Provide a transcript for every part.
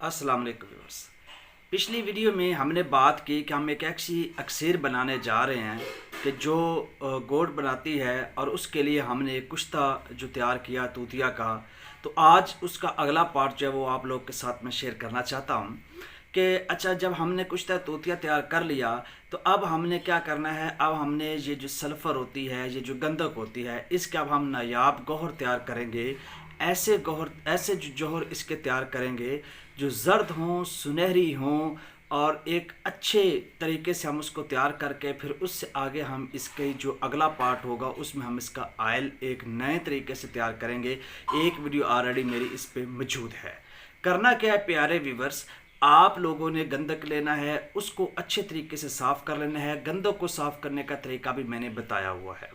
अस्सलाम वालेकुम व्यूअर्स। पिछली वीडियो में हमने बात की कि हम एक ऐसी अक्सर बनाने जा रहे हैं कि जो गोट बनाती है, और उसके लिए हमने एक कुश्ता जो तैयार किया तूतिया का। तो आज उसका अगला पार्ट जो है वो आप लोग के साथ मैं शेयर करना चाहता हूँ कि अच्छा, जब हमने कुश्ता तूतिया तैयार कर लिया तो अब हमने क्या करना है। अब हमने ये जो सल्फ़र होती है, ये जो गंधक होती है, इसके अब हम नायाब गौहर तैयार करेंगे। ऐसे गौहर, ऐसे जो जौहर इसके तैयार करेंगे जो ज़र्द हों, सुनहरी हों, और एक अच्छे तरीके से हम उसको तैयार करके फिर उससे आगे हम इसके जो अगला पार्ट होगा उसमें हम इसका आयल एक नए तरीके से तैयार करेंगे। एक वीडियो ऑलरेडी मेरी इस पे मौजूद है। करना क्या है प्यारे व्यूवर्स, आप लोगों ने गंधक लेना है, उसको अच्छे तरीके से साफ़ कर लेना है। गंधक को साफ़ करने का तरीका भी मैंने बताया हुआ है,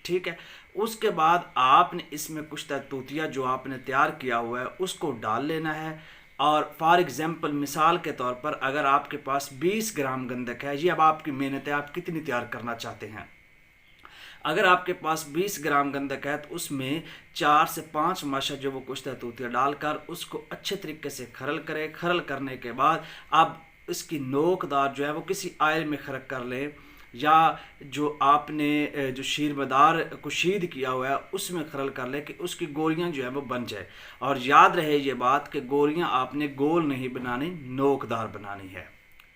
ठीक है। उसके बाद आपने इसमें कुछ तूतिया जो आपने तैयार किया हुआ है उसको डाल लेना है। और फॉर एग्ज़ाम्पल, मिसाल के तौर पर, अगर आपके पास 20 ग्राम गंधक है, ये अब आपकी मेहनत है, आप कितनी तैयार करना चाहते हैं। अगर आपके पास 20 ग्राम गंधक है तो उसमें 4 से 5 माशा जो वो कुश्ता तूतिया डालकर उसको अच्छे तरीके से खरल करें। खरल करने के बाद अब इसकी नोकदार जो है वो किसी आयल में खरक कर लें, या जो आपने जो शीरमदार कुशीद किया हुआ है उसमें खरल कर ले कि उसकी गोलियां जो है वो बन जाए। और याद रहे ये बात कि गोलियां आपने गोल नहीं बनानी, नोकदार बनानी है,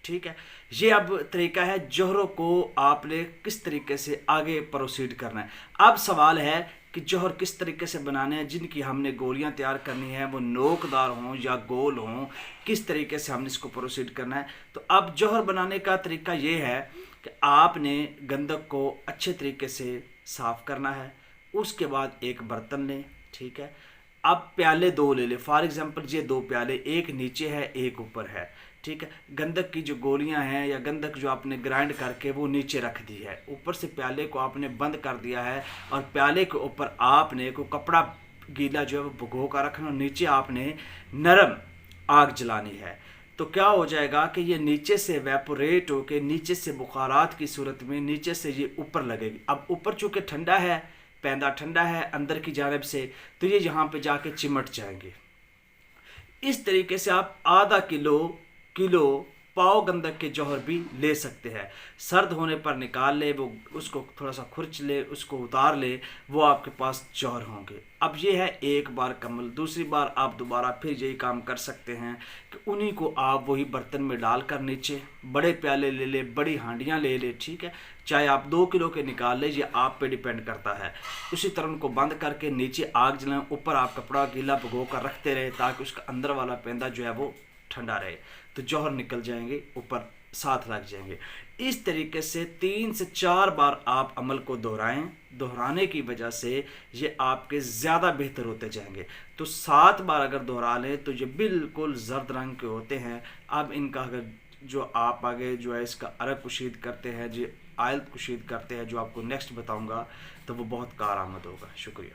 ठीक है। ये अब तरीका है जौहरों को आपने किस तरीके से आगे प्रोसीड करना है। अब सवाल है कि जौहर किस तरीके से बनाने हैं, जिनकी हमने गोलियां तैयार करनी है, वो नोकदार हों या गोल हों, किस तरीके से हमने इसको प्रोसीड करना है। तो अब जौहर बनाने का तरीका ये है कि आपने गंधक को अच्छे तरीके से साफ़ करना है। उसके बाद एक बर्तन लें, ठीक है। अब प्याले 2 ले लें। फॉर एग्ज़ाम्पल ये 2 प्याले, एक नीचे है एक ऊपर है, ठीक है। गंधक की जो गोलियां हैं या गंधक जो आपने ग्राइंड करके वो नीचे रख दी है, ऊपर से प्याले को आपने बंद कर दिया है, और प्याले के ऊपर आपने को कपड़ा गीला जो है वो भिगो कर रखना, नीचे आपने नरम आग जलानी है। तो क्या हो जाएगा कि ये नीचे से वेपोरेट होके, नीचे से बुखारात की सूरत में नीचे से ये ऊपर लगेगी। अब ऊपर चूँकि ठंडा है, पैंदा ठंडा है अंदर की जानिब से, तो ये यहाँ पे जाके चिमट जाएंगे। इस तरीके से आप आधा किलो पाव गंधक के जौहर भी ले सकते हैं। सर्द होने पर निकाल ले, वो उसको थोड़ा सा खुरच ले, उसको उतार ले, वो आपके पास जौहर होंगे। अब ये है एक बार कमल। दूसरी बार आप दोबारा फिर यही काम कर सकते हैं कि उन्हीं को आप वही बर्तन में डालकर नीचे बड़े प्याले ले ले, बड़ी हांडियाँ ले ले, ठीक है। चाहे आप 2 किलो के निकाल ले, ये आप पे डिपेंड करता है। उसी तरह उनको बंद करके नीचे आग जलाएं, ऊपर आप कपड़ा गीला भिगो कर रखते रहे ताकि उसका अंदर वाला पेंदा जो है वो ठंडा रहे, तो जौहर निकल जाएंगे, ऊपर साथ लग जाएंगे। इस तरीके से 3 से 4 बार आप अमल को दोहराएं। दोहराने की वजह से ये आपके ज़्यादा बेहतर होते जाएंगे। तो 7 बार अगर दोहरा लें तो ये बिल्कुल जर्द रंग के होते हैं। अब इनका अगर जो आप आगे जो है इसका अरक कुशीद करते हैं, जो आयल कुशीद करते हैं, जो आपको नेक्स्ट बताऊँगा, तो वो बहुत कारआमद होगा। शुक्रिया।